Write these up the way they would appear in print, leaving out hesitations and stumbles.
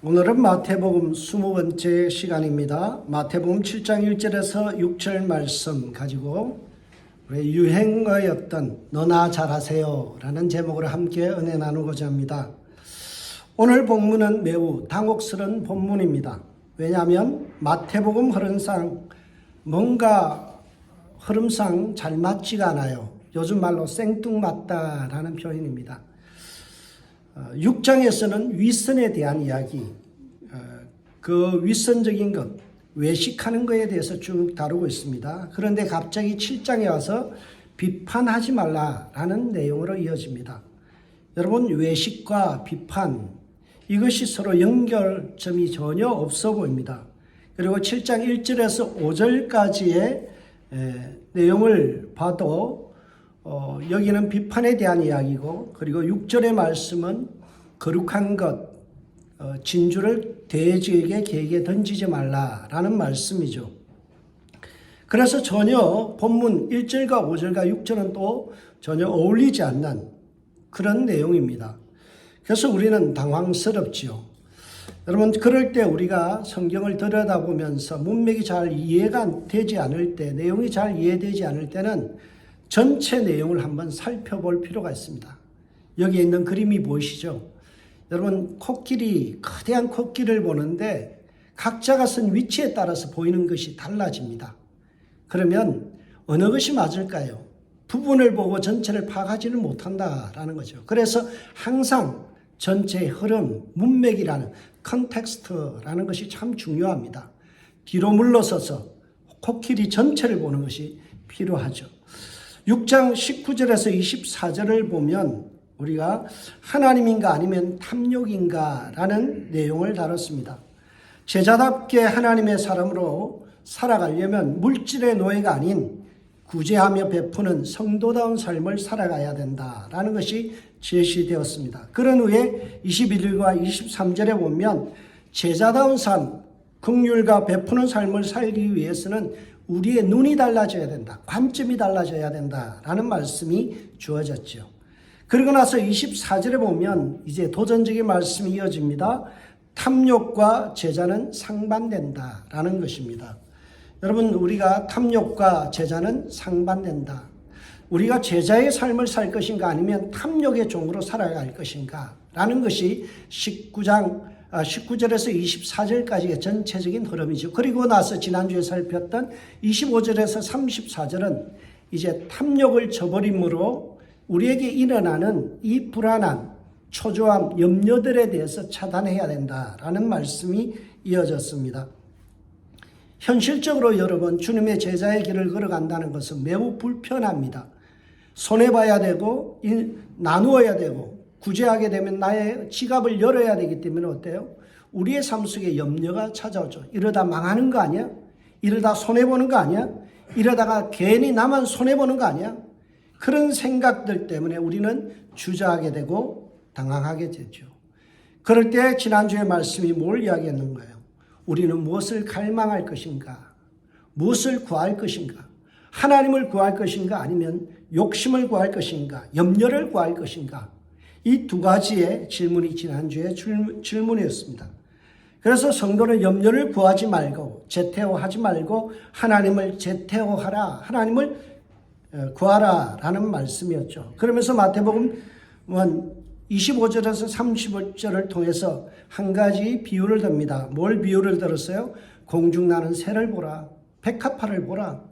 오늘은 마태복음 20번째 시간입니다. 마태복음 7장 1절에서 6절 말씀 가지고 우리 유행어였던 너나 잘하세요 라는 제목으로 함께 은혜 나누고자 합니다. 오늘 본문은 매우 당혹스러운 본문입니다. 왜냐하면 마태복음 흐름상 뭔가 흐름상 잘 맞지가 않아요. 요즘 말로 생뚱맞다라는 표현입니다. 6장에서는 위선에 대한 이야기, 그 위선적인 것, 외식하는 것에 대해서 쭉 다루고 있습니다. 그런데 갑자기 7장에 와서 비판하지 말라라는 내용으로 이어집니다. 여러분, 외식과 비판, 이것이 서로 연결점이 전혀 없어 보입니다. 그리고 7장 1절에서 5절까지의 내용을 봐도 여기는 비판에 대한 이야기고, 그리고 6절의 말씀은 거룩한 것, 진주를 돼지에게 개에게 던지지 말라라는 말씀이죠. 그래서 전혀 본문 1절과 5절과 6절은 또 전혀 어울리지 않는 그런 내용입니다. 그래서 우리는 당황스럽지요. 여러분, 그럴 때 우리가 성경을 들여다보면서 문맥이 잘 이해가 되지 않을 때, 내용이 잘 이해되지 않을 때는 전체 내용을 한번 살펴볼 필요가 있습니다. 여기에 있는 그림이 보이시죠? 여러분, 코끼리, 거대한 코끼리를 보는데 각자가 선 위치에 따라서 보이는 것이 달라집니다. 그러면 어느 것이 맞을까요? 부분을 보고 전체를 파악하지는 못한다라는 거죠. 그래서 항상 전체의 흐름, 문맥이라는 컨텍스트라는 것이 참 중요합니다. 뒤로 물러서서 코끼리 전체를 보는 것이 필요하죠. 6장 19절에서 24절을 보면 우리가 하나님인가 아니면 탐욕인가 라는 내용을 다뤘습니다. 제자답게 하나님의 사람으로 살아가려면 물질의 노예가 아닌 구제하며 베푸는 성도다운 삶을 살아가야 된다라는 것이 제시되었습니다. 그런 후에 21절과 23절에 보면 제자다운 삶, 긍휼과 베푸는 삶을 살기 위해서는 우리의 눈이 달라져야 된다. 관점이 달라져야 된다라는 말씀이 주어졌죠. 그리고 나서 24절에 보면 이제 도전적인 말씀이 이어집니다. 탐욕과 제자는 상반된다라는 것입니다. 여러분, 우리가 탐욕과 제자는 상반된다. 우리가 제자의 삶을 살 것인가 아니면 탐욕의 종으로 살아갈 것인가 라는 것이 19절에서 24절까지의 전체적인 흐름이죠. 그리고 나서 지난주에 살폈던 25절에서 34절은 이제 탐욕을 저버림으로 우리에게 일어나는 이 불안한 초조함, 염려들에 대해서 차단해야 된다라는 말씀이 이어졌습니다. 현실적으로 여러분, 주님의 제자의 길을 걸어간다는 것은 매우 불편합니다. 손해봐야 되고 나누어야 되고 구제하게 되면 나의 지갑을 열어야 되기 때문에 어때요? 우리의 삶 속에 염려가 찾아오죠. 이러다 망하는 거 아니야? 이러다 손해보는 거 아니야? 이러다가 괜히 나만 손해보는 거 아니야? 그런 생각들 때문에 우리는 주저하게 되고 당황하게 되죠. 그럴 때 지난주의 말씀이 뭘 이야기했는가요? 우리는 무엇을 갈망할 것인가? 무엇을 구할 것인가? 하나님을 구할 것인가? 아니면 욕심을 구할 것인가? 염려를 구할 것인가? 이 두 가지의 질문이 지난주에 질문이었습니다. 그래서 성도는 염려를 구하지 말고 제태호하지 말고 하나님을 제태호하라, 하나님을 구하라 라는 말씀이었죠. 그러면서 마태복음 25절에서 35절을 통해서 한 가지 비유를 듭니다. 뭘 비유를 들었어요? 공중나는 새를 보라, 백합화를 보라.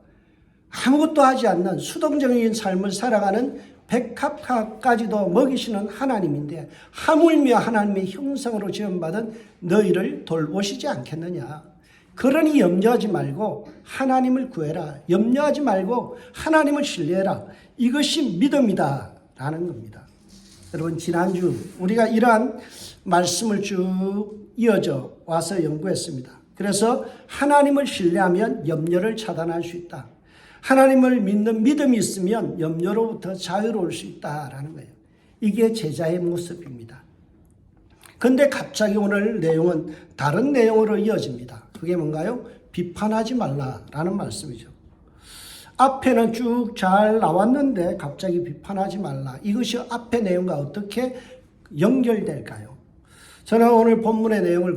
아무것도 하지 않는 수동적인 삶을 살아가는 백합화까지도 먹이시는 하나님인데 하물며 하나님의 형상으로 지음받은 너희를 돌보시지 않겠느냐. 그러니 염려하지 말고 하나님을 구해라. 염려하지 말고 하나님을 신뢰해라. 이것이 믿음이다 라는 겁니다. 여러분, 지난주 우리가 이러한 말씀을 쭉 이어져 와서 연구했습니다. 그래서 하나님을 신뢰하면 염려를 차단할 수 있다. 하나님을 믿는 믿음이 있으면 염려로부터 자유로울 수 있다라는 거예요. 이게 제자의 모습입니다. 그런데 갑자기 오늘 내용은 다른 내용으로 이어집니다. 그게 뭔가요? 비판하지 말라라는 말씀이죠. 앞에는 쭉 잘 나왔는데 갑자기 비판하지 말라. 이것이 앞의 내용과 어떻게 연결될까요? 저는 오늘 본문의 내용을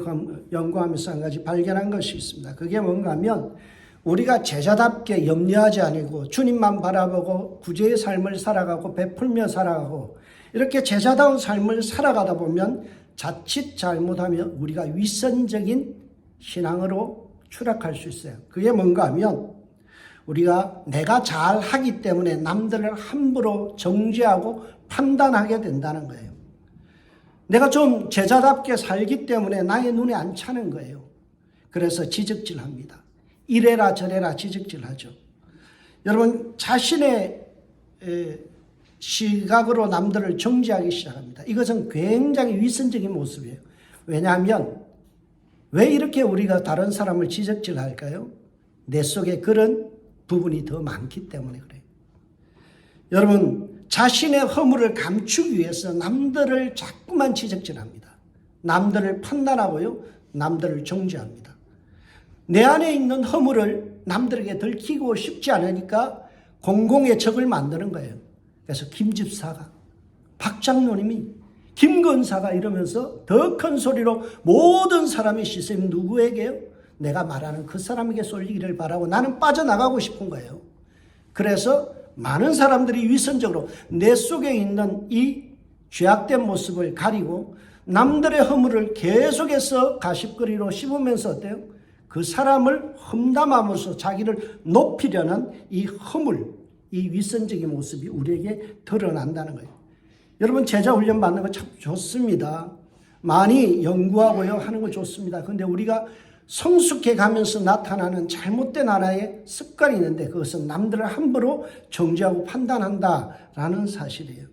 연구하면서 한 가지 발견한 것이 있습니다. 그게 뭔가 하면 우리가 제자답게 염려하지 않고 주님만 바라보고 구제의 삶을 살아가고 베풀며 살아가고 이렇게 제자다운 삶을 살아가다 보면 자칫 잘못하면 우리가 위선적인 신앙으로 추락할 수 있어요. 그게 뭔가 하면 우리가 내가 잘하기 때문에 남들을 함부로 정죄하고 판단하게 된다는 거예요. 내가 좀 제자답게 살기 때문에 나의 눈에 안 차는 거예요. 그래서 지적질합니다. 이래라 저래라 지적질하죠. 여러분 자신의 시각으로 남들을 정죄하기 시작합니다. 이것은 굉장히 위선적인 모습이에요. 왜냐하면 왜 이렇게 우리가 다른 사람을 지적질할까요? 내 속에 그런 부분이 더 많기 때문에 그래요. 여러분 자신의 허물을 감추기 위해서 남들을 자꾸만 지적질합니다. 남들을 판단하고요. 남들을 정죄합니다. 내 안에 있는 허물을 남들에게 들키고 싶지 않으니까 공공의 적을 만드는 거예요. 그래서 김 집사가, 박 장로님이, 김 권사가 이러면서 더 큰 소리로 모든 사람의 시선이 누구에게요? 내가 말하는 그 사람에게 쏠리기를 바라고 나는 빠져나가고 싶은 거예요. 그래서 많은 사람들이 위선적으로 내 속에 있는 이 죄악된 모습을 가리고 남들의 허물을 계속해서 가십거리로 씹으면서 어때요? 그 사람을 험담하면서 자기를 높이려는 이 허물, 이 위선적인 모습이 우리에게 드러난다는 거예요. 여러분 제자 훈련 받는 거 참 좋습니다. 많이 연구하고요 하는 거 좋습니다. 그런데 우리가 성숙해 가면서 나타나는 잘못된 하나의 습관이 있는데 그것은 남들을 함부로 정죄하고 판단한다라는 사실이에요.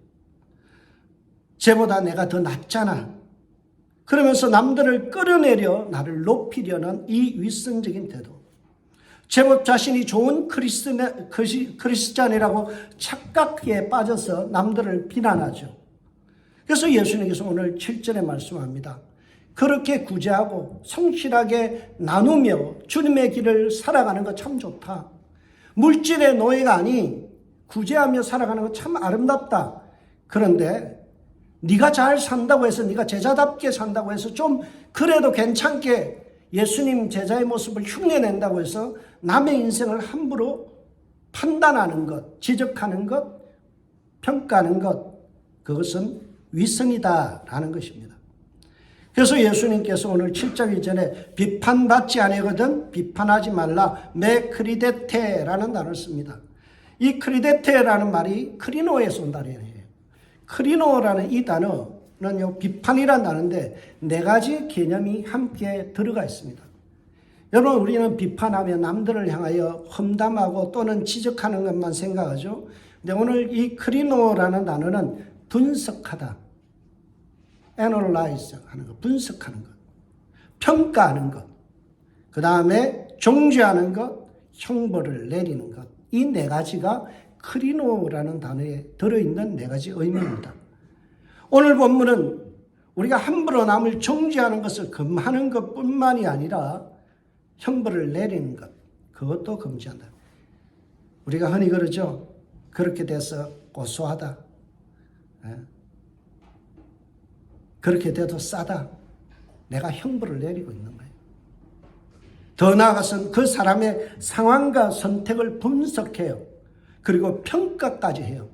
쟤보다 내가 더 낫잖아. 그러면서 남들을 끌어내려 나를 높이려는 이 위선적인 태도. 제법 자신이 좋은 크리스찬이라고 착각에 빠져서 남들을 비난하죠. 그래서 예수님께서 오늘 7절에 말씀합니다. 그렇게 구제하고 성실하게 나누며 주님의 길을 살아가는 거 참 좋다. 물질의 노예가 아닌 구제하며 살아가는 거 참 아름답다. 그런데 네가 잘 산다고 해서 네가 제자답게 산다고 해서 좀 그래도 괜찮게 예수님 제자의 모습을 흉내낸다고 해서 남의 인생을 함부로 판단하는 것, 지적하는 것, 평가하는 것, 그것은 위선이다라는 것입니다. 그래서 예수님께서 오늘 7장 이전에 비판받지 아니거든 비판하지 말라 메 크리데테라는 단어를 씁니다. 이 크리데테라는 말이 크리노에서 온 단어예요. 크리노라는 이 단어는요 비판이라는 단어인데 네 가지 개념이 함께 들어가 있습니다. 여러분 우리는 비판하면 남들을 향하여 험담하고 또는 지적하는 것만 생각하죠. 근데 오늘 이 크리노라는 단어는 분석하다, analyze 하는 것, 분석하는 것, 평가하는 것, 그 다음에 정죄하는 것, 형벌을 내리는 것, 이 네 가지가 크리노라는 단어에 들어있는 네 가지 의미입니다. 오늘 본문은 우리가 함부로 남을 정죄하는 것을 금하는 것뿐만이 아니라 형벌을 내리는 것, 그것도 금지한다. 우리가 흔히 그러죠. 그렇게 돼서 고소하다. 그렇게 돼도 싸다. 내가 형벌을 내리고 있는 거예요. 더 나아가서는 그 사람의 상황과 선택을 분석해요. 그리고 평가까지 해요.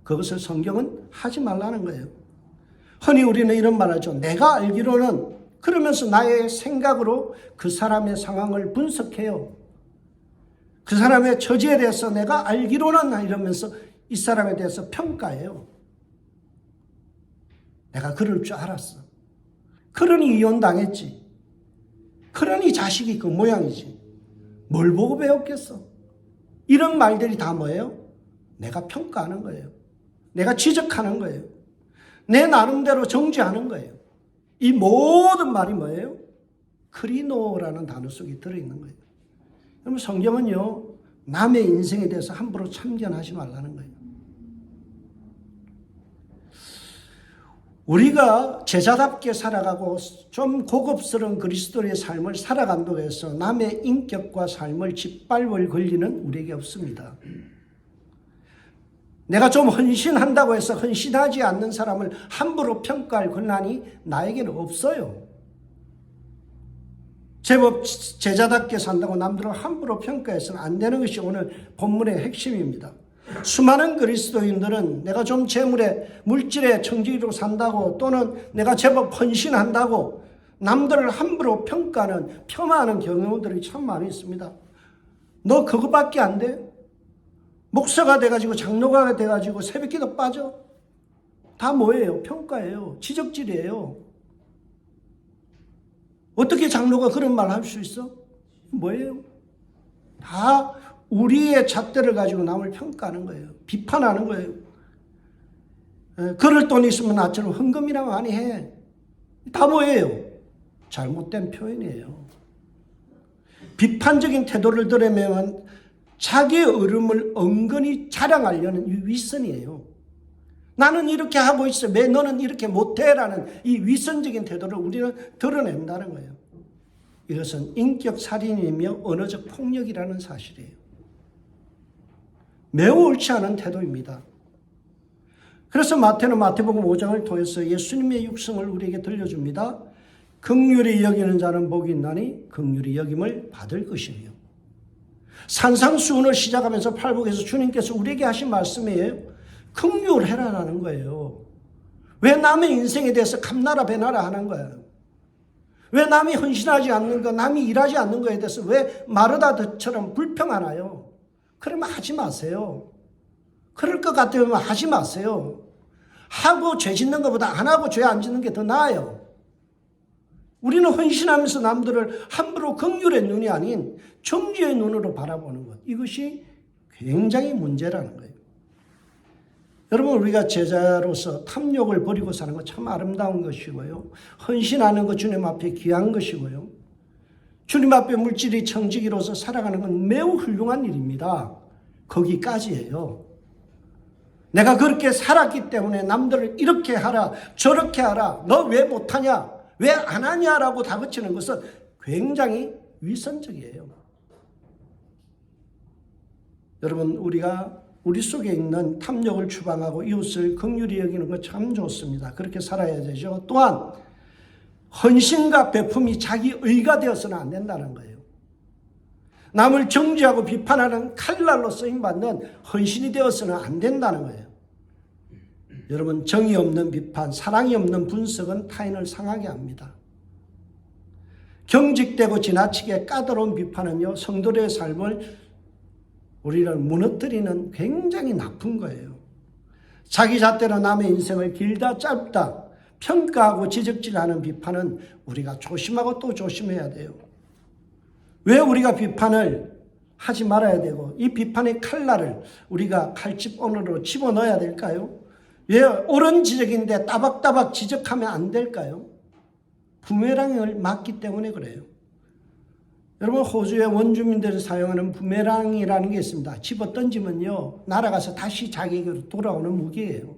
그것을 성경은 하지 말라는 거예요. 흔히 우리는 이런 말 하죠. 내가 알기로는 그러면서 나의 생각으로 그 사람의 상황을 분석해요. 그 사람의 처지에 대해서 내가 알기로는 이러면서 이 사람에 대해서 평가해요. 내가 그럴 줄 알았어. 그러니 이혼당했지. 그러니 자식이 그 모양이지. 뭘 보고 배웠겠어? 이런 말들이 다 뭐예요? 내가 평가하는 거예요. 내가 지적하는 거예요. 내 나름대로 정죄하는 거예요. 이 모든 말이 뭐예요? 크리노라는 단어 속에 들어있는 거예요. 그러면 성경은요, 남의 인생에 대해서 함부로 참견하지 말라는 거예요. 우리가 제자답게 살아가고 좀 고급스러운 그리스도의 삶을 살아간다고 해서 남의 인격과 삶을 짓밟을 권리는 우리에게 없습니다. 내가 좀 헌신한다고 해서 헌신하지 않는 사람을 함부로 평가할 권한이 나에게는 없어요. 제법 제자답게 산다고 남들을 함부로 평가해서는 안 되는 것이 오늘 본문의 핵심입니다. 수많은 그리스도인들은 내가 좀 재물에 물질에 청지기로 산다고 또는 내가 제법 헌신한다고 남들을 함부로 평가하는 폄하하는 경우들이 참 많이 있습니다. 너 그거밖에 안 돼? 목사가 돼가지고 장로가 돼가지고 새벽기도 빠져? 다 뭐예요? 평가예요. 지적질이에요. 어떻게 장로가 그런 말 할 수 있어? 뭐예요? 다 우리의 잣대를 가지고 남을 평가하는 거예요. 비판하는 거예요. 그럴 돈 있으면 나처럼 헌금이나 많이 해. 다 뭐예요? 잘못된 표현이에요. 비판적인 태도를 들으면 자기의 어려움을 은근히 자랑하려는 이 위선이에요. 나는 이렇게 하고 있어. 왜 너는 이렇게 못해? 라는 이 위선적인 태도를 우리는 드러낸다는 거예요. 이것은 인격살인이며 언어적 폭력이라는 사실이에요. 매우 옳지 않은 태도입니다. 그래서 마태는 마태복음 5장을 통해서 예수님의 육성을 우리에게 들려줍니다. 긍휼히 여기는 자는 복이 있나니 긍휼히 여김을 받을 것이며, 산상수훈을 시작하면서 팔복에서 주님께서 우리에게 하신 말씀이에요. 긍휼해라라는 거예요. 왜 남의 인생에 대해서 감나라 배나라 하는 거예요? 왜 남이 헌신하지 않는 거, 남이 일하지 않는 거에 대해서 왜 마르다처럼 불평하나요? 그러면 하지 마세요. 그럴 것 같으면 하지 마세요. 하고 죄 짓는 것보다 안 하고 죄 안 짓는 게 더 나아요. 우리는 헌신하면서 남들을 함부로 긍휼의 눈이 아닌 정죄의 눈으로 바라보는 것, 이것이 굉장히 문제라는 거예요. 여러분, 우리가 제자로서 탐욕을 버리고 사는 것 참 아름다운 것이고요. 헌신하는 것 주님 앞에 귀한 것이고요. 주님 앞에 물질이 청지기로서 살아가는 건 매우 훌륭한 일입니다. 거기까지예요. 내가 그렇게 살았기 때문에 남들을 이렇게 하라, 저렇게 하라, 너 왜 못하냐, 왜 안 하냐라고 다그치는 것은 굉장히 위선적이에요. 여러분, 우리가 우리 속에 있는 탐욕을 추방하고 이웃을 긍휼히 여기는 것 참 좋습니다. 그렇게 살아야 되죠. 또한 헌신과 베품이 자기 의가 되어서는 안 된다는 거예요. 남을 정죄하고 비판하는 칼날로 쓰임받는 헌신이 되어서는 안 된다는 거예요. 여러분, 정의 없는 비판, 사랑이 없는 분석은 타인을 상하게 합니다. 경직되고 지나치게 까다로운 비판은요, 성도들의 삶을 우리를 무너뜨리는 굉장히 나쁜 거예요. 자기 잣대로 남의 인생을 길다 짧다 평가하고 지적질하는 비판은 우리가 조심하고 또 조심해야 돼요. 왜 우리가 비판을 하지 말아야 되고 이 비판의 칼날을 우리가 칼집온으로 집어넣어야 될까요? 왜 옳은 지적인데 따박따박 지적하면 안 될까요? 부메랑을 맞기 때문에 그래요. 여러분, 호주의 원주민들이 사용하는 부메랑이라는 게 있습니다. 집어 던지면요, 날아가서 다시 자기에게로 돌아오는 무기예요.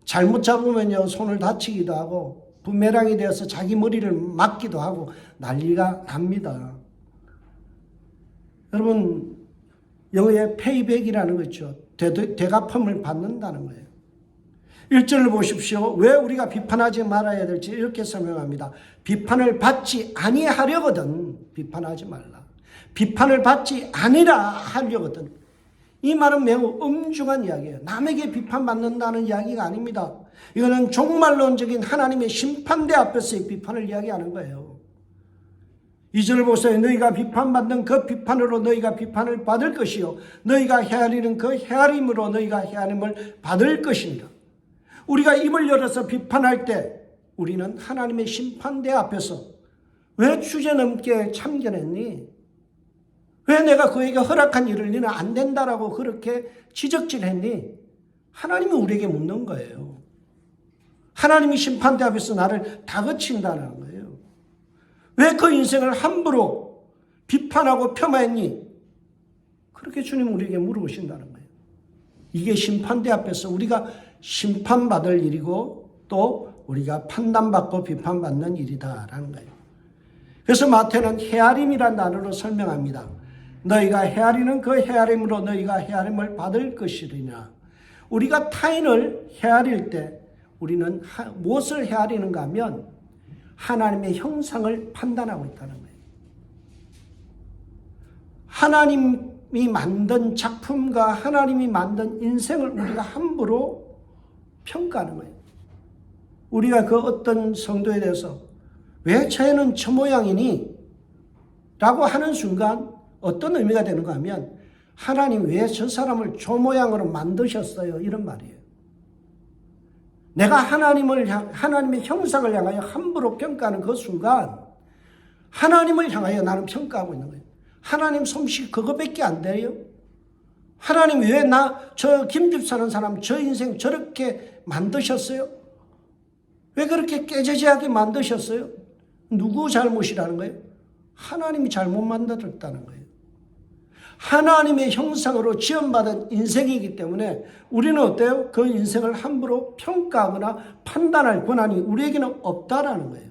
잘못 잡으면요, 손을 다치기도 하고 부메랑이 되어서 자기 머리를 맞기도 하고 난리가 납니다. 여러분, 영어의 페이백이라는 거 있죠. 되갚음을 받는다는 거예요. 1절을 보십시오. 왜 우리가 비판하지 말아야 될지 이렇게 설명합니다. 비판을 받지 아니하려거든 비판하지 말라. 비판을 받지 아니라 하려거든. 이 말은 매우 엄중한 이야기예요. 남에게 비판받는다는 이야기가 아닙니다. 이거는 종말론적인 하나님의 심판대 앞에서의 비판을 이야기하는 거예요. 2절 보세요. 너희가 비판받는 그 비판으로 너희가 비판을 받을 것이요 너희가 헤아리는 그 헤아림으로 너희가 헤아림을 받을 것입니다. 우리가 입을 열어서 비판할 때 우리는 하나님의 심판대 앞에서 왜 주제넘게 참견했니? 왜 내가 그에게 허락한 일을 너는 안 된다라고 그렇게 지적질했니? 하나님이 우리에게 묻는 거예요. 하나님이 심판대 앞에서 나를 다그친다는 거예요. 왜 그 인생을 함부로 비판하고 폄하했니? 그렇게 주님 우리에게 물어보신다는 거예요. 이게 심판대 앞에서 우리가 심판받을 일이고 또 우리가 판단받고 비판받는 일이다라는 거예요. 그래서 마태는 헤아림이라는 단어로 설명합니다. 너희가 헤아리는 그 헤아림으로 너희가 헤아림을 받을 것이리냐. 우리가 타인을 헤아릴 때 우리는 무엇을 헤아리는가 하면 하나님의 형상을 판단하고 있다는 거예요. 하나님이 만든 작품과 하나님이 만든 인생을 우리가 함부로 평가하는 거예요. 우리가 그 어떤 성도에 대해서 왜 쟤는 저 모양이니? 라고 하는 순간 어떤 의미가 되는가 하면 하나님 왜 저 사람을 저 모양으로 만드셨어요? 이런 말이에요. 내가 하나님의 형상을 향하여 함부로 평가하는 그 순간 하나님을 향하여 나는 평가하고 있는 거예요. 하나님 솜씨 그거밖에 안 돼요? 하나님 왜 저 김집 사는 사람 저 인생 저렇게 만드셨어요? 왜 그렇게 깨져지하게 만드셨어요? 누구 잘못이라는 거예요? 하나님이 잘못 만들었다는 거예요. 하나님의 형상으로 지음받은 인생이기 때문에 우리는 어때요? 그 인생을 함부로 평가하거나 판단할 권한이 우리에게는 없다라는 거예요.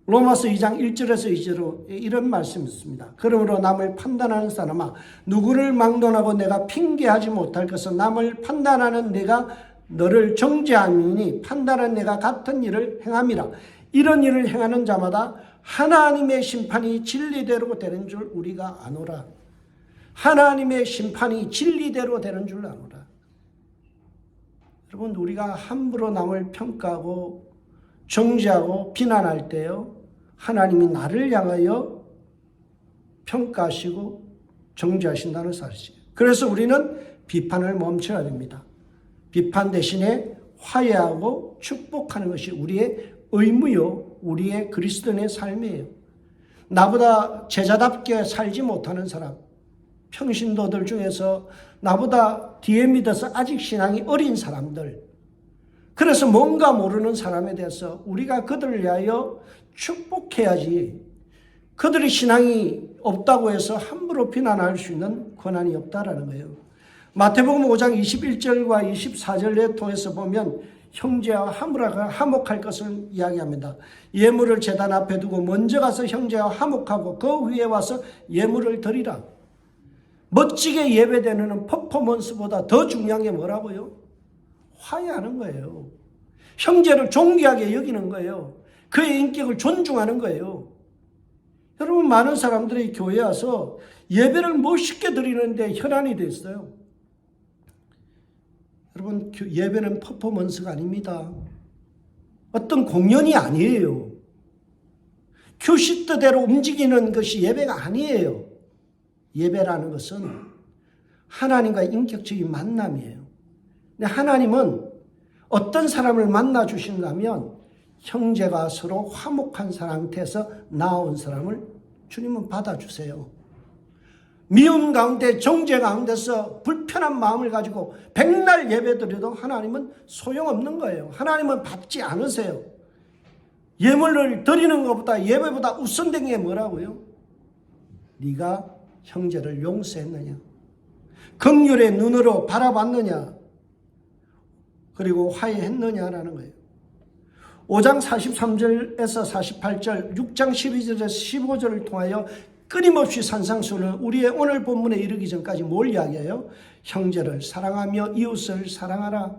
로마서 2장 1절에서 2절로 이런 말씀이 있습니다. 그러므로 남을 판단하는 사람아 누구를 막론하고 내가 핑계하지 못할 것은 남을 판단하는 내가 너를 정죄함이니 판단한 내가 같은 일을 행함이라. 이런 일을 행하는 자마다 하나님의 심판이 진리대로 되는 줄 우리가 아노라. 하나님의 심판이 진리대로 되는 줄 아노라. 여러분 우리가 함부로 남을 평가하고 정죄하고 비난할 때요 하나님이 나를 향하여 평가하시고 정죄하신다는 사실이에요. 그래서 우리는 비판을 멈춰야 됩니다. 비판 대신에 화해하고 축복하는 것이 우리의 의무요 우리의 그리스도인의 삶이에요. 나보다 제자답게 살지 못하는 사람, 평신도들 중에서 나보다 뒤에 믿어서 아직 신앙이 어린 사람들, 그래서 뭔가 모르는 사람에 대해서 우리가 그들을 위하여 축복해야지 그들이 신앙이 없다고 해서 함부로 비난할 수 있는 권한이 없다라는 거예요. 마태복음 5장 21절과 24절에 통해서 보면 형제와 화목할 것을 이야기합니다. 예물을 제단 앞에 두고 먼저 가서 형제와 화목하고 그 후에 와서 예물을 드리라. 멋지게 예배드리는 퍼포먼스보다 더 중요한 게 뭐라고요? 화해하는 거예요. 형제를 존귀하게 여기는 거예요. 그의 인격을 존중하는 거예요. 여러분 많은 사람들이 교회에 와서 예배를 멋있게 드리는데 혈안이 됐어요. 여러분 예배는 퍼포먼스가 아닙니다. 어떤 공연이 아니에요. 큐시트대로 움직이는 것이 예배가 아니에요. 예배라는 것은 하나님과의 인격적인 만남이에요. 근데 하나님은 어떤 사람을 만나 주시는가 하면 형제가 서로 화목한 상태에서 나온 사람을 주님은 받아주세요. 미움 가운데 정죄 가운데서 불편한 마음을 가지고 백날 예배드려도 하나님은 소용없는 거예요. 하나님은 받지 않으세요. 예물을 드리는 것보다 예배보다 우선된 게 뭐라고요? 네가 형제를 용서했느냐, 긍휼의 눈으로 바라봤느냐, 그리고 화해했느냐라는 거예요. 5장 43절에서 48절, 6장 12절에서 15절을 통하여 끊임없이 산상수는 우리의 오늘 본문에 이르기 전까지 뭘 이야기해요? 형제를 사랑하며 이웃을 사랑하라,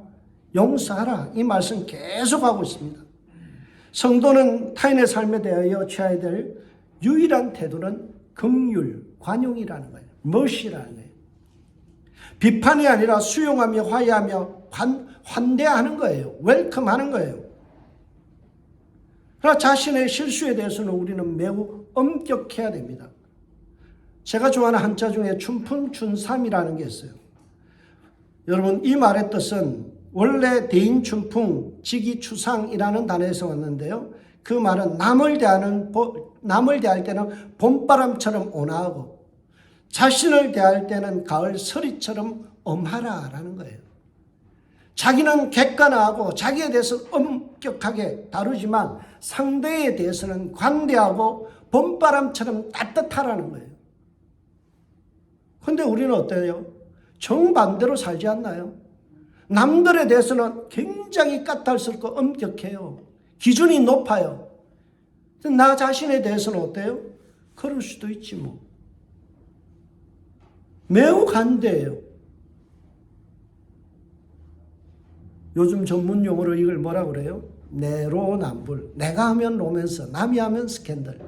용서하라. 이 말씀 계속하고 있습니다. 성도는 타인의 삶에 대하여 취해야 될 유일한 태도는 긍휼, 관용이라는 거예요. mercy라는 거예요. 비판이 아니라 수용하며 화해하며 환대하는 거예요. 웰컴하는 거예요. 그러나 자신의 실수에 대해서는 우리는 매우 엄격해야 됩니다. 제가 좋아하는 한자 중에 춘풍춘삼이라는 게 있어요. 여러분 이 말의 뜻은 원래 대인춘풍, 지기추상이라는 단어에서 왔는데요. 그 말은 남을 대할 때는 봄바람처럼 온화하고 자신을 대할 때는 가을 서리처럼 엄하라라는 거예요. 자기는 객관화하고 자기에 대해서 엄격하게 다루지만 상대에 대해서는 관대하고 봄바람처럼 따뜻하라는 거예요. 그런데 우리는 어때요? 정반대로 살지 않나요? 남들에 대해서는 굉장히 까탈스럽고 엄격해요. 기준이 높아요. 나 자신에 대해서는 어때요? 그럴 수도 있지 뭐. 매우 관대해요. 요즘 전문 용어로 이걸 뭐라 그래요? 내로남불. 내가 하면 로맨스, 남이 하면 스캔들.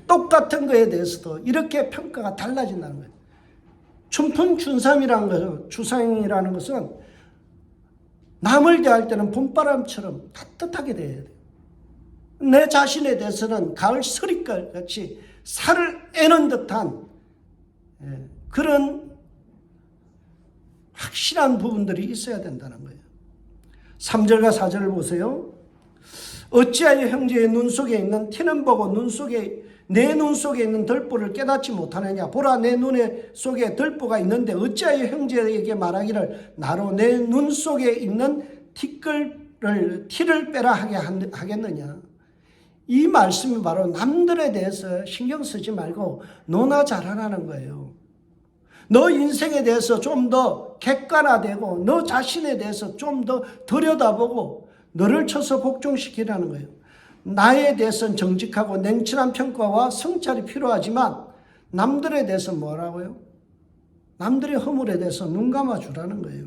똑같은 거에 대해서도 이렇게 평가가 달라진다는 거예요. 춘풍춘삼이라는 것은, 추상이라는 것은 남을 대할 때는 봄바람처럼 따뜻하게 대해야 돼요. 내 자신에 대해서는 가을 서리깔 같이 살을 애는 듯한 그런 확실한 부분들이 있어야 된다는 거예요. 3절과 4절을 보세요. 어찌하여 형제의 눈 속에 있는 티는 보고 내 눈 속에 있는 덜보를 깨닫지 못하느냐. 보라, 내 눈에 속에 덜보가 있는데 어찌하여 형제에게 말하기를 나로 내 눈 속에 있는 티를 빼라 하겠느냐. 이 말씀이 바로 남들에 대해서 신경 쓰지 말고 너나 잘하라는 거예요. 너 인생에 대해서 좀 더 객관화되고 너 자신에 대해서 좀 더 들여다보고 너를 쳐서 복종시키라는 거예요. 나에 대해서는 정직하고 냉철한 평가와 성찰이 필요하지만 남들에 대해서 뭐라고요? 남들의 허물에 대해서 눈 감아주라는 거예요.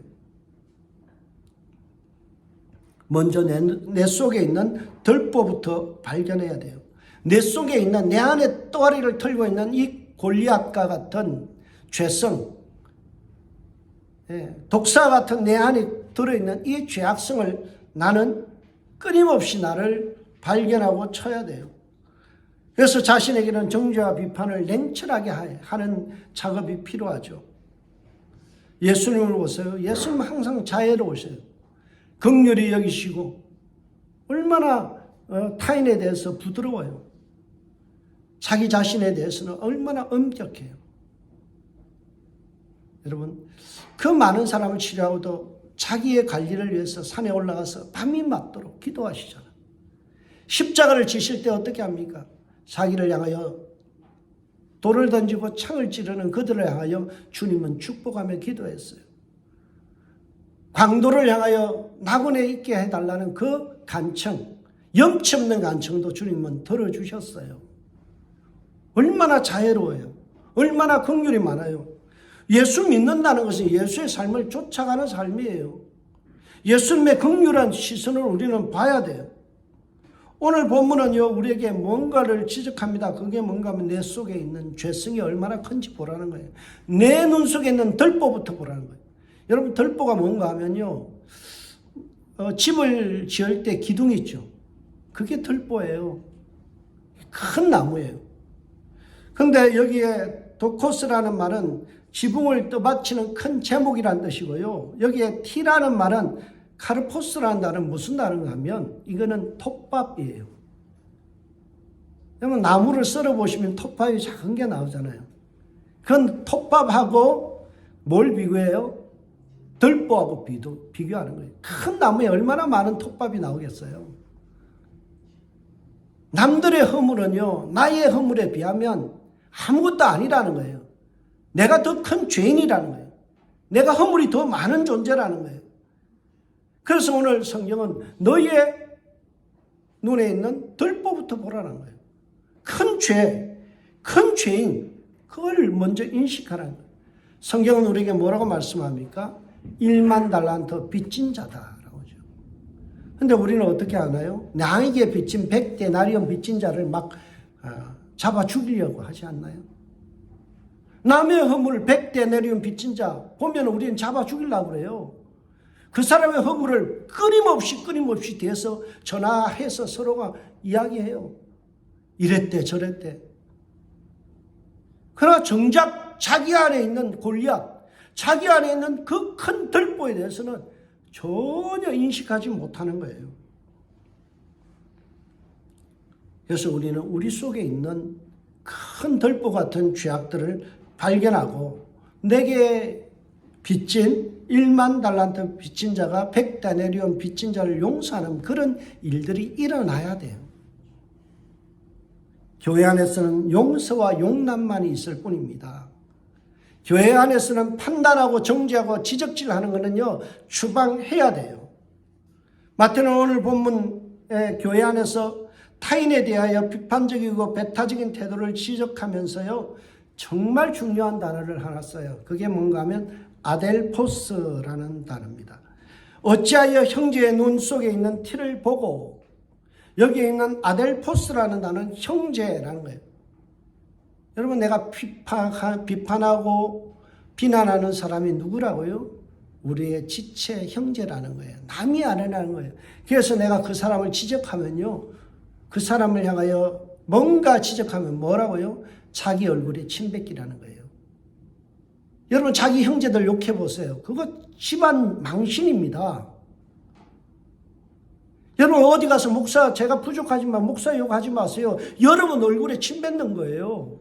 먼저 내 속에 있는 덜보부터 발견해야 돼요. 내 속에 있는, 내 안에 또아리를 털고 있는 이 골리앗과 같은 죄성, 독사 같은 내 안에 들어있는 이 죄악성을 나는 끊임없이 나를 발견하고 쳐야 돼요. 그래서 자신에게는 정죄와 비판을 냉철하게 하는 작업이 필요하죠. 예수님을 보세요. 예수님 항상 자애로우세요. 긍휼히 여기시고 얼마나 타인에 대해서 부드러워요. 자기 자신에 대해서는 얼마나 엄격해요. 여러분, 그 많은 사람을 치료하고도 자기의 관리를 위해서 산에 올라가서 밤이 맞도록 기도하시잖아요. 십자가를 지실 때 어떻게 합니까? 자기를 향하여 돌을 던지고 창을 찌르는 그들을 향하여 주님은 축복하며 기도했어요. 강도를 향하여 낙원에 있게 해달라는 그 간청, 염치 없는 간청도 주님은 들어주셨어요. 얼마나 자애로워요. 얼마나 긍휼이 많아요. 예수 믿는다는 것은 예수의 삶을 쫓아가는 삶이에요. 예수님의 긍휼한 시선을 우리는 봐야 돼요. 오늘 본문은요, 우리에게 뭔가를 지적합니다. 그게 뭔가 하면 내 속에 있는 죄성이 얼마나 큰지 보라는 거예요. 내 눈 속에 있는 덜보부터 보라는 거예요. 여러분, 덜보가 뭔가 하면요, 집을 지을 때 기둥 있죠. 그게 덜보예요. 큰 나무예요. 근데 여기에 도코스라는 말은 지붕을 떠받치는 큰 제목이라는 뜻이고요. 여기에 티라는 말은 카르포스라는 말은 무슨 말인가 하면 이거는 톱밥이에요. 여러분, 나무를 썰어 보시면 톱밥이 작은 게 나오잖아요. 그건 톱밥하고 뭘 비교해요? 덜보하고 비교하는 거예요. 큰 나무에 얼마나 많은 톱밥이 나오겠어요. 남들의 허물은요, 나의 허물에 비하면 아무것도 아니라는 거예요. 내가 더 큰 죄인이라는 거예요. 내가 허물이 더 많은 존재라는 거예요. 그래서 오늘 성경은 너희의 눈에 있는 덜보부터 보라는 거예요. 큰 죄, 큰 죄인, 그걸 먼저 인식하라는 거예요. 성경은 우리에게 뭐라고 말씀합니까? 1만 달란트 빚진 자다라고 하죠. 근데 우리는 어떻게 하나요? 나에게 빚진 100데나리온 빚진 자를 막 잡아 죽이려고 하지 않나요? 남의 허물을 100데나리온 빚진 자 보면 우리는 잡아 죽이려고 그래요. 그 사람의 허물을 끊임없이 대해서 전화해서 서로가 이야기해요. 이랬대 저랬대. 그러나 정작 자기 안에 있는 골리앗, 자기 안에 있는 그 큰 덜보에 대해서는 전혀 인식하지 못하는 거예요. 그래서 우리는 우리 속에 있는 큰 덜보 같은 죄악들을 발견하고 내게 빚진 1만 달란트 빚진 자가 100데나리온 빚진 자를 용서하는 그런 일들이 일어나야 돼요. 교회 안에서는 용서와 용납만이 있을 뿐입니다. 교회 안에서는 판단하고 정죄하고 지적질하는 것은요, 추방해야 돼요. 마태는 오늘 본문의 교회 안에서 타인에 대하여 비판적이고 배타적인 태도를 지적하면서요, 정말 중요한 단어를 하나 써요. 그게 뭔가 하면 아델포스라는 단어입니다. 어찌하여 형제의 눈 속에 있는 티를 보고, 여기에 있는 아델포스라는 단어는 형제라는 거예요. 여러분, 내가 비판하고 비난하는 사람이 누구라고요? 우리의 지체 형제라는 거예요. 남이 아니라는 거예요. 그래서 내가 그 사람을 지적하면요, 그 사람을 향하여 뭔가 지적하면 뭐라고요? 자기 얼굴에 침 뱉기라는 거예요. 여러분, 자기 형제들 욕해보세요. 그거 집안 망신입니다. 여러분, 어디 가서 목사, 제가 부족하지만 목사 욕하지 마세요. 여러분 얼굴에 침 뱉는 거예요.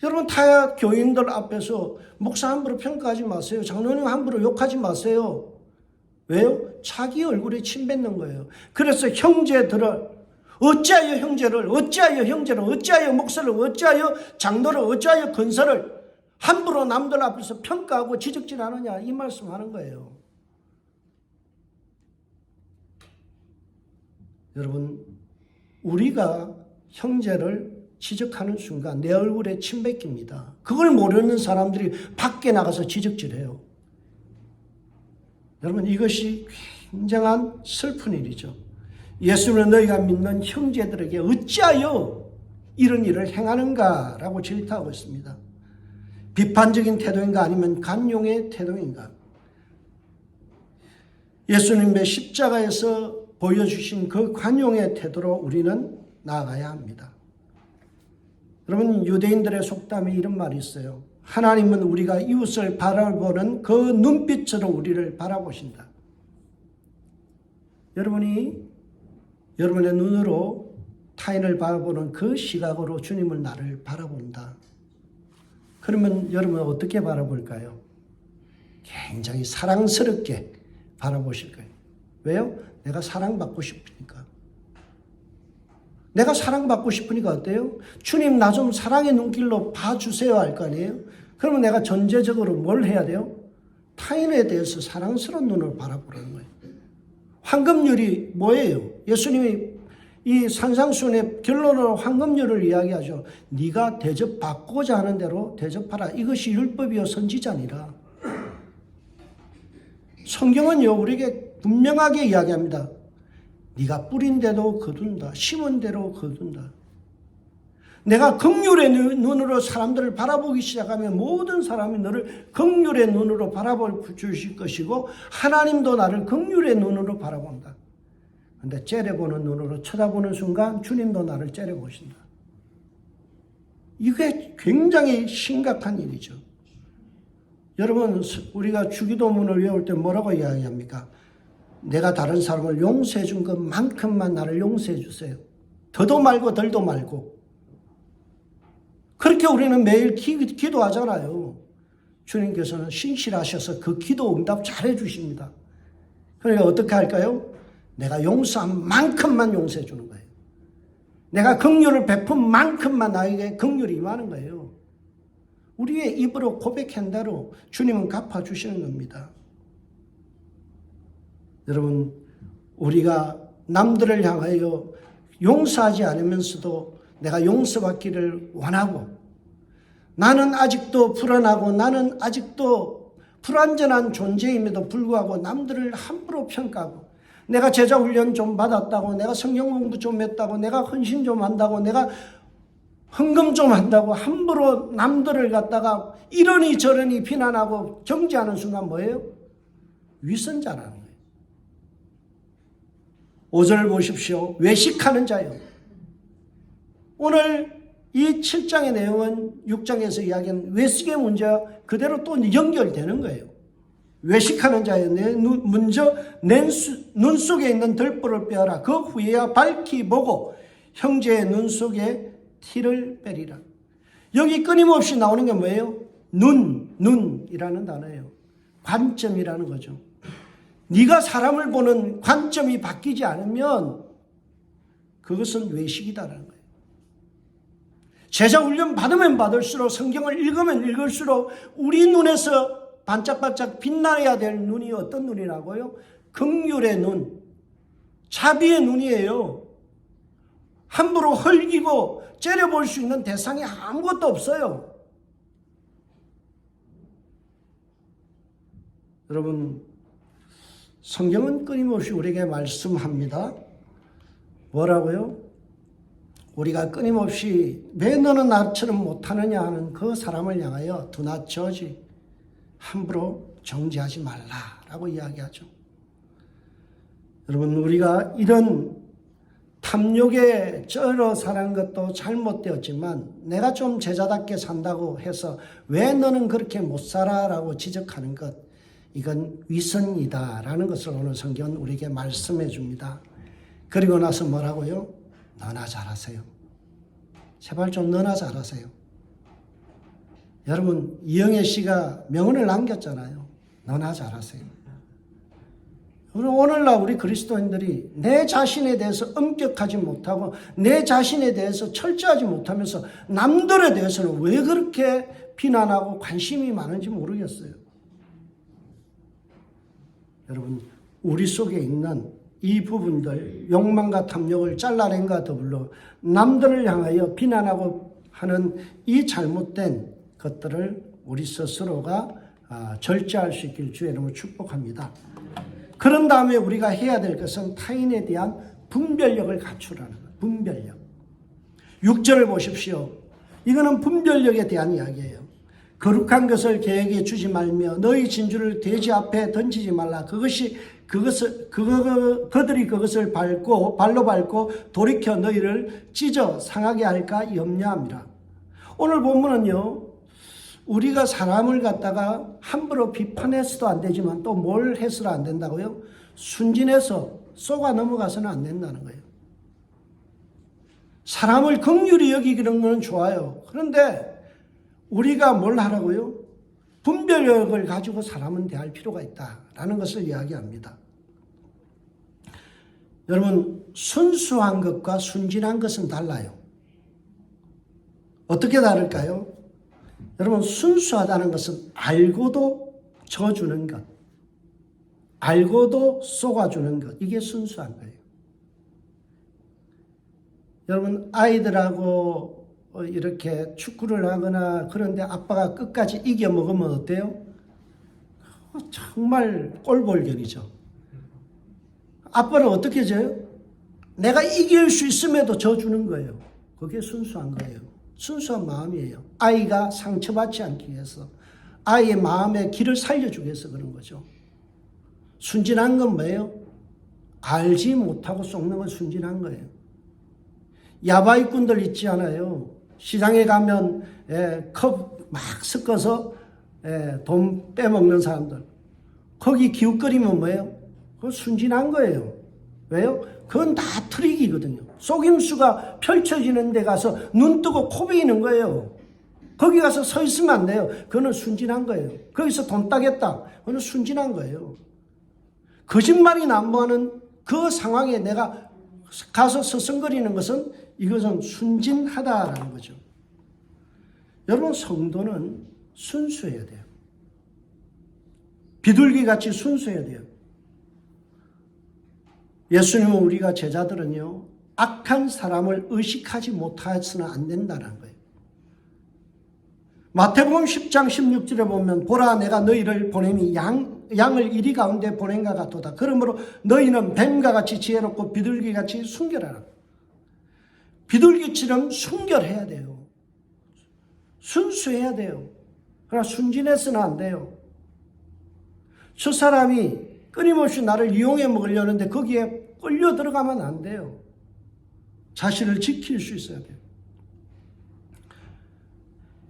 여러분, 타 교인들 앞에서 목사 함부로 평가하지 마세요. 장로님 함부로 욕하지 마세요. 왜요? 자기 얼굴에 침 뱉는 거예요. 그래서 형제들을, 어찌하여 형제를, 어찌하여 목사를, 어찌하여 장로를, 어찌하여 권사를 함부로 남들 앞에서 평가하고 지적질하느냐, 이 말씀하는 거예요. 여러분, 우리가 형제를 지적하는 순간 내 얼굴에 침 뱉깁니다. 그걸 모르는 사람들이 밖에 나가서 지적질해요. 여러분, 이것이 굉장한 슬픈 일이죠. 예수는 너희가 믿는 형제들에게 어찌하여 이런 일을 행하는가 라고 질타하고 있습니다. 비판적인 태도인가 아니면 간용의 태도인가? 예수님의 십자가에서 보여주신 그 관용의 태도로 우리는 나아가야 합니다. 여러분, 유대인들의 속담에 이런 말이 있어요. 하나님은 우리가 이웃을 바라보는 그 눈빛으로 우리를 바라보신다. 여러분이 여러분의 눈으로 타인을 바라보는 그 시각으로 주님을 나를 바라본다. 그러면 여러분은 어떻게 바라볼까요? 굉장히 사랑스럽게 바라보실 거예요. 왜요? 내가 사랑받고 싶으니까. 내가 사랑받고 싶으니까 어때요? 주님, 나 좀 사랑의 눈길로 봐주세요 할 거 아니에요? 그러면 내가 전제적으로 뭘 해야 돼요? 타인에 대해서 사랑스러운 눈으로 바라보라는 거예요. 황금률이 뭐예요? 예수님이 이 산상수훈의 결론으로 황금률을 이야기하죠. 네가 대접받고자 하는 대로 대접하라. 이것이 율법이요 선지자니라. 성경은요, 우리에게 분명하게 이야기합니다. 네가 뿌린 대로 거둔다. 심은 대로 거둔다. 내가 긍휼의 눈으로 사람들을 바라보기 시작하면 모든 사람이 너를 긍휼의 눈으로 바라볼 주실 것이고, 하나님도 나를 긍휼의 눈으로 바라본다. 그런데 째려보는 눈으로 쳐다보는 순간 주님도 나를 째려보신다. 이게 굉장히 심각한 일이죠. 여러분, 우리가 주기도문을 외울 때 뭐라고 이야기합니까? 내가 다른 사람을 용서해 준 것만큼만 나를 용서해 주세요. 더도 말고 덜도 말고. 그렇게 우리는 매일 기도하잖아요. 주님께서는 신실하셔서 그 기도 응답 잘해 주십니다. 그러니까 어떻게 할까요? 내가 용서한 만큼만 용서해 주는 거예요. 내가 긍휼을 베푼 만큼만 나에게 긍휼이 임하는 거예요. 우리의 입으로 고백한 대로 주님은 갚아주시는 겁니다. 여러분, 우리가 남들을 향하여 용서하지 않으면서도 내가 용서받기를 원하고, 나는 아직도 불안하고 나는 아직도 불완전한 존재임에도 불구하고 남들을 함부로 평가하고, 내가 제자훈련 좀 받았다고, 내가 성경 공부 좀 했다고, 내가 헌신 좀 한다고, 내가 헌금 좀 한다고 함부로 남들을 갖다가 이러니 저러니 비난하고 정죄하는 순간 뭐예요? 위선자라는 거예요. 5절 보십시오. 외식하는 자요. 오늘 이 7장의 내용은 6장에서 이야기한 외식의 문제와 그대로 또 연결되는 거예요. 외식하는 자여, 먼저 눈 속에 있는 들보를 빼어라. 그 후에야 밝히 보고 형제의 눈 속에 티를 빼리라. 여기 끊임없이 나오는 게 뭐예요? 눈이라는 단어예요. 관점이라는 거죠. 네가 사람을 보는 관점이 바뀌지 않으면 그것은 외식이다라는 거예요. 제자 훈련 받으면 받을수록, 성경을 읽으면 읽을수록 우리 눈에서 반짝반짝 빛나야 될 눈이 어떤 눈이라고요? 긍휼의 눈, 자비의 눈이에요. 함부로 헐기고 째려볼 수 있는 대상이 아무것도 없어요. 여러분, 성경은 끊임없이 우리에게 말씀합니다. 뭐라고요? 우리가 끊임없이 왜 너는 나처럼 못하느냐 하는 그 사람을 향하여 Do not judge, 함부로 정죄하지 말라라고 이야기하죠. 여러분, 우리가 이런 탐욕에 쩔어 사는 것도 잘못되었지만 내가 좀 제자답게 산다고 해서 왜 너는 그렇게 못 살아라고 지적하는 것, 이건 위선이다라는 것을 오늘 성경은 우리에게 말씀해 줍니다. 그리고 나서 뭐라고요? 너나 잘하세요. 제발 좀 너나 잘하세요. 여러분, 이영애 씨가 명언을 남겼잖아요. 너나 잘하세요. 오늘날 우리 그리스도인들이 내 자신에 대해서 엄격하지 못하고 내 자신에 대해서 철저하지 못하면서 남들에 대해서는 왜 그렇게 비난하고 관심이 많은지 모르겠어요. 여러분, 우리 속에 있는 이 부분들, 욕망과 탐욕을 잘라낸과 더불어 남들을 향하여 비난하고 하는 이 잘못된 것들을 우리 스스로가 절제할 수 있길 주의 이름으로 축복합니다. 그런 다음에 우리가 해야 될 것은 타인에 대한 분별력을 갖추라는 거예요. 분별력. 6절을 보십시오. 이거는 분별력에 대한 이야기예요. 거룩한 것을 계획에 주지 말며 너희 진주를 돼지 앞에 던지지 말라. 그들이 그것을 발로 밟고 돌이켜 너희를 찢어 상하게 할까 염려함이라. 오늘 본문은요, 우리가 사람을 갖다가 함부로 비판해서도 안 되지만 또 뭘 해서도 안 된다고요? 순진해서 쏘가 넘어가서는 안 된다는 거예요. 사람을 긍휼히 여기는 건 좋아요. 그런데 우리가 뭘 하라고요? 분별력을 가지고 사람은 대할 필요가 있다라는 것을 이야기합니다. 여러분, 순수한 것과 순진한 것은 달라요. 어떻게 다를까요? 여러분, 순수하다는 것은 알고도 져주는 것, 알고도 쏘아주는 것, 이게 순수한 거예요. 여러분, 아이들하고 이렇게 축구를 하거나 그런데 아빠가 끝까지 이겨 먹으면 어때요? 정말 꼴볼견이죠. 아빠는 어떻게 져요? 내가 이길 수 있음에도 져주는 거예요. 그게 순수한 거예요. 순수한 마음이에요. 아이가 상처받지 않기 위해서, 아이의 마음의 길을 살려주기 위해서 그런 거죠. 순진한 건 뭐예요? 알지 못하고 속는 건 순진한 거예요. 야바이꾼들 있지 않아요? 시장에 가면 컵 막 섞어서 돈 빼먹는 사람들. 거기 기웃거리면 뭐예요? 그건 순진한 거예요. 왜요? 그건 다 트릭이거든요. 속임수가 펼쳐지는 데 가서 눈 뜨고 코 베이는 거예요. 거기 가서 서 있으면 안 돼요. 그거는 순진한 거예요. 거기서 돈 따겠다. 그거는 순진한 거예요. 거짓말이 난무하는 그 상황에 내가 가서 서성거리는 것은 이것은 순진하다라는 거죠. 여러분, 성도는 순수해야 돼요. 비둘기같이 순수해야 돼요. 예수님은 우리가 제자들은요, 악한 사람을 의식하지 못해서는 안 된다는 거예요. 마태복음 10장 16절에 보면 보라 내가 너희를 보냄이 양을 이리 가운데 보낸가 같도다. 그러므로 너희는 뱀과 같이 지혜롭고 비둘기같이 순결하라. 비둘기처럼 순결해야 돼요. 순수해야 돼요. 그러나 순진해서는 안 돼요. 저 사람이 끊임없이 나를 이용해 먹으려는데 거기에 끌려 들어가면 안 돼요. 자신을 지킬 수 있어야 돼요.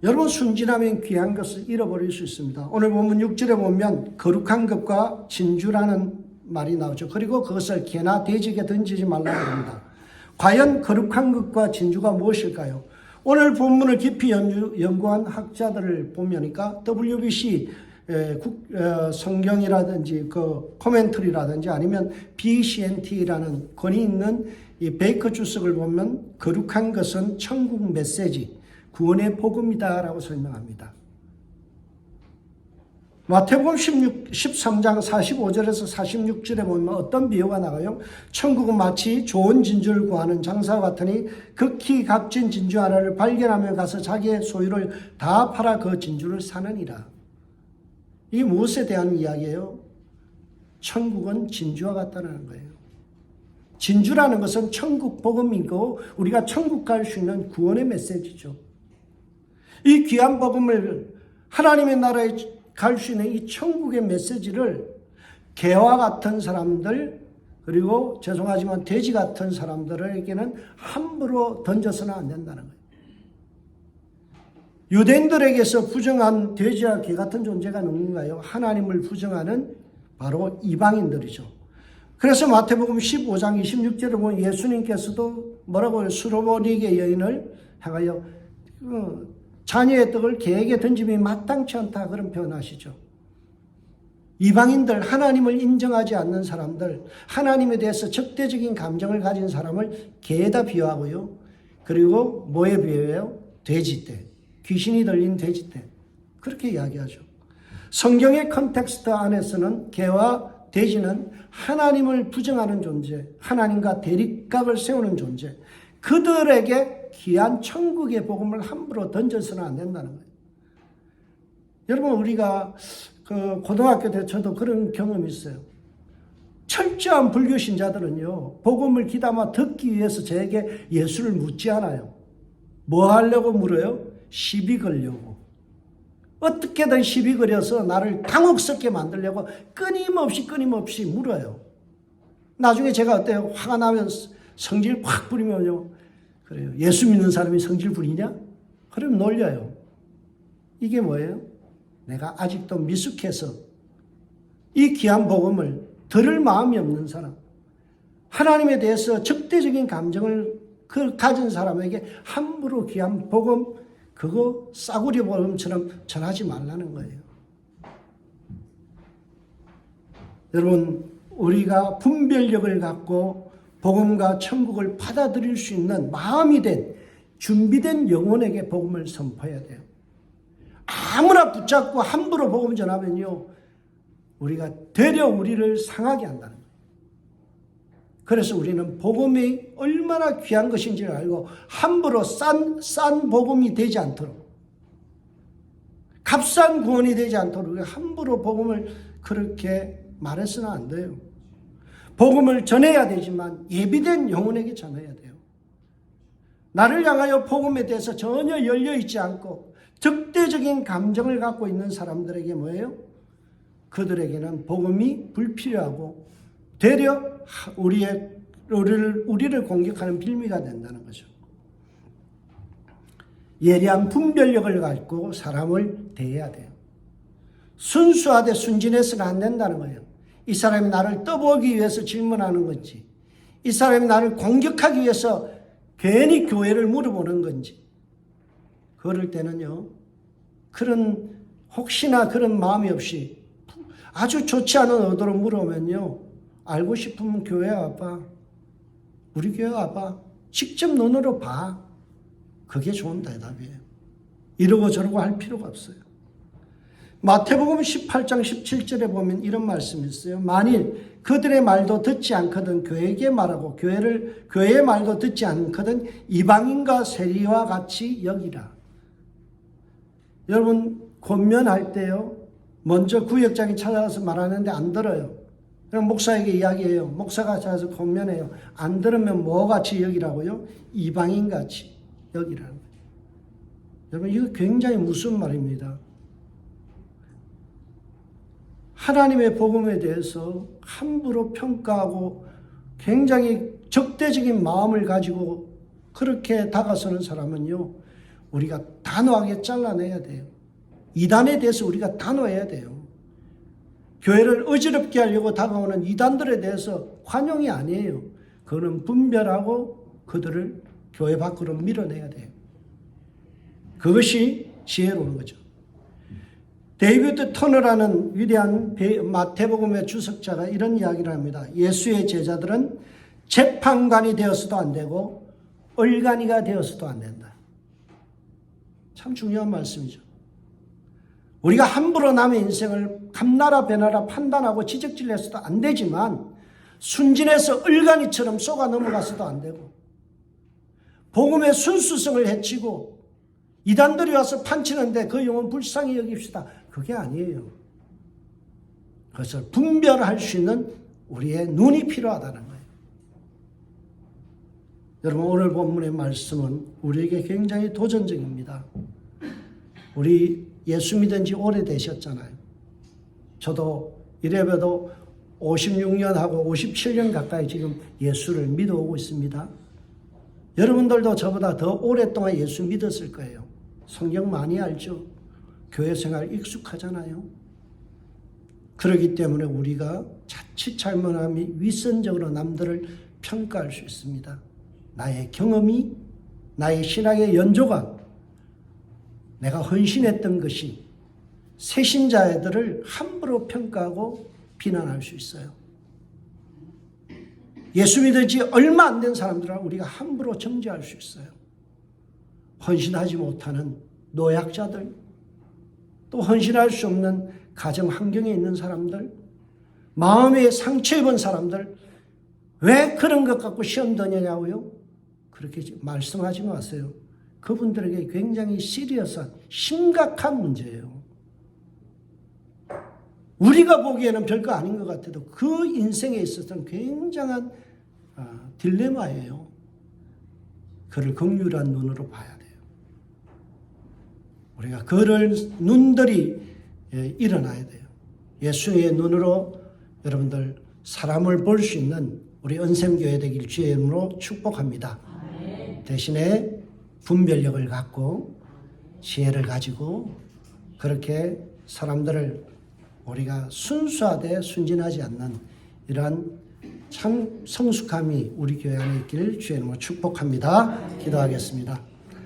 여러분, 순진하면 귀한 것을 잃어버릴 수 있습니다. 오늘 본문 6절에 보면 거룩한 것과 진주라는 말이 나오죠. 그리고 그것을 개나 돼지에게 던지지 말라고 합니다. 과연 거룩한 것과 진주가 무엇일까요? 오늘 본문을 깊이 연구한 학자들을 보면니까 WBC 성경이라든지 그 코멘터리라든지 아니면 BCNT라는 권위 있는 이 베이커 주석을 보면 거룩한 것은 천국 메시지, 구원의 복음이다라고 설명합니다. 마태복음 13장 45절에서 46절에 보면 어떤 비유가 나가요? 천국은 마치 좋은 진주를 구하는 장사와 같으니 극히 값진 진주 하나를 발견하며 가서 자기의 소유를 다 팔아 그 진주를 사느니라. 이게 무엇에 대한 이야기예요? 천국은 진주와 같다는 거예요. 진주라는 것은 천국 복음이고 우리가 천국 갈 수 있는 구원의 메시지죠. 이 귀한 복음을 하나님의 나라에 갈 수 있는 이 천국의 메시지를 개와 같은 사람들 그리고 죄송하지만 돼지 같은 사람들에게는 함부로 던져서는 안 된다는 거예요. 유대인들에게서 부정한 돼지와 개 같은 존재가 누군가요? 하나님을 부정하는 바로 이방인들이죠. 그래서 마태복음 15장 26절에 보면 예수님께서도 뭐라고 해요? 수로보니게 여인을 향하여 자녀의 떡을 개에게 던짐이 마땅치 않다 그런 표현하시죠. 이방인들, 하나님을 인정하지 않는 사람들, 하나님에 대해서 적대적인 감정을 가진 사람을 개에다 비유하고요. 그리고 뭐에 비유해요? 돼지떼, 귀신이 들린 돼지떼 그렇게 이야기하죠. 성경의 컨텍스트 안에서는 개와 돼지는 하나님을 부정하는 존재, 하나님과 대립각을 세우는 존재, 그들에게 귀한 천국의 복음을 함부로 던져서는 안 된다는 거예요. 여러분 우리가 고등학교 때 저도 그런 경험이 있어요. 철저한 불교 신자들은요, 복음을 귀담아 듣기 위해서 저에게 예수를 묻지 않아요. 뭐 하려고 물어요? 시비 걸려고. 어떻게든 시비 걸려서 나를 당혹스럽게 만들려고 끊임없이 물어요. 나중에 제가 어때요? 화가 나면 성질 확 부리면요. 그래요. 예수 믿는 사람이 성질 부리냐? 그럼 놀려요. 이게 뭐예요? 내가 아직도 미숙해서 이 귀한 복음을 들을 마음이 없는 사람, 하나님에 대해서 적대적인 감정을 가진 사람에게 함부로 귀한 복음, 그거 싸구려 복음처럼 전하지 말라는 거예요. 여러분, 우리가 분별력을 갖고 복음과 천국을 받아들일 수 있는 마음이 된, 준비된 영혼에게 복음을 선포해야 돼요. 아무나 붙잡고 함부로 복음 전하면요, 우리가 되려 우리를 상하게 한다는 거예요. 그래서 우리는 복음이 얼마나 귀한 것인지를 알고 함부로 싼 복음이 되지 않도록, 값싼 구원이 되지 않도록 함부로 복음을 그렇게 말해서는 안 돼요. 복음을 전해야 되지만 예비된 영혼에게 전해야 돼요. 나를 향하여 복음에 대해서 전혀 열려있지 않고 적대적인 감정을 갖고 있는 사람들에게 뭐예요? 그들에게는 복음이 불필요하고 되려 우리를 공격하는 빌미가 된다는 거죠. 예리한 분별력을 갖고 사람을 대해야 돼요. 순수하되 순진해서는 안 된다는 거예요. 이 사람이 나를 떠보기 위해서 질문하는 건지, 이 사람이 나를 공격하기 위해서 괜히 교회를 물어보는 건지, 그럴 때는요, 혹시나 그런 마음이 없이 아주 좋지 않은 의도로 물어보면요, 알고 싶으면 교회 와봐. 우리 교회 와봐. 직접 눈으로 봐. 그게 좋은 대답이에요. 이러고 저러고 할 필요가 없어요. 마태복음 18장 17절에 보면 이런 말씀이 있어요. 만일 그들의 말도 듣지 않거든 교회에게 말하고 교회의 말도 듣지 않거든 이방인과 세리와 같이 여기라. 여러분 권면할 때요, 먼저 구역장이 찾아가서 말하는데 안 들어요. 그럼 목사에게 이야기해요. 목사가 찾아서 권면해요. 안 들으면 뭐 같이 여기라고요? 이방인 같이 여기라는 거예요. 여러분 이거 굉장히 무슨 말입니다. 하나님의 복음에 대해서 함부로 평가하고 굉장히 적대적인 마음을 가지고 그렇게 다가서는 사람은요, 우리가 단호하게 잘라내야 돼요. 이단에 대해서 우리가 단호해야 돼요. 교회를 어지럽게 하려고 다가오는 이단들에 대해서 관용이 아니에요. 그거는 분별하고 그들을 교회 밖으로 밀어내야 돼요. 그것이 지혜로운 거죠. 데이비드 터너라는 위대한 마태복음의 주석자가 이런 이야기를 합니다. 예수의 제자들은 재판관이 되어서도 안 되고 얼간이가 되어서도 안 된다. 참 중요한 말씀이죠. 우리가 함부로 남의 인생을 감나라 배나라 판단하고 지적질해서도 안 되지만 순진해서 얼간이처럼 쏘가 넘어가서도 안 되고 복음의 순수성을 해치고 이단들이 와서 판치는데 그 영혼 불쌍히 여깁시다. 그게 아니에요. 그것을 분별할 수 있는 우리의 눈이 필요하다는 거예요. 여러분, 오늘 본문의 말씀은 우리에게 굉장히 도전적입니다. 우리 예수 믿은 지 오래되셨잖아요. 저도 이래봬도 56년하고 57년 가까이 지금 예수를 믿어오고 있습니다. 여러분들도 저보다 더 오랫동안 예수 믿었을 거예요. 성경 많이 알죠? 교회 생활 익숙하잖아요. 그렇기 때문에 우리가 자칫 잘못하면 윗선적으로 남들을 평가할 수 있습니다. 나의 경험이, 나의 신앙의 연조가, 내가 헌신했던 것이 새신자들을 함부로 평가하고 비난할 수 있어요. 예수 믿은 지 얼마 안 된 사람들을 우리가 함부로 정죄할 수 있어요. 헌신하지 못하는 노약자들, 또 헌신할 수 없는 가정 환경에 있는 사람들, 마음에 상처 입은 사람들, 왜 그런 것 갖고 시험 드냐고요? 그렇게 말씀하지 마세요. 그분들에게 굉장히 시리어스한 심각한 문제예요. 우리가 보기에는 별거 아닌 것 같아도 그 인생에 있어서는 굉장한 딜레마예요. 그를 긍휼한 눈으로 봐야 돼요. 우리가 그를 눈들이 일어나야 돼요. 예수의 눈으로 여러분들 사람을 볼 수 있는 우리 은샘교회 되길 주의 이름으로 축복합니다. 대신에 분별력을 갖고 지혜를 가지고 그렇게 사람들을 우리가 순수하되 순진하지 않는 이러한 참 성숙함이 우리 교회 안에 있기를 주의 이름으로 축복합니다. 기도하겠습니다.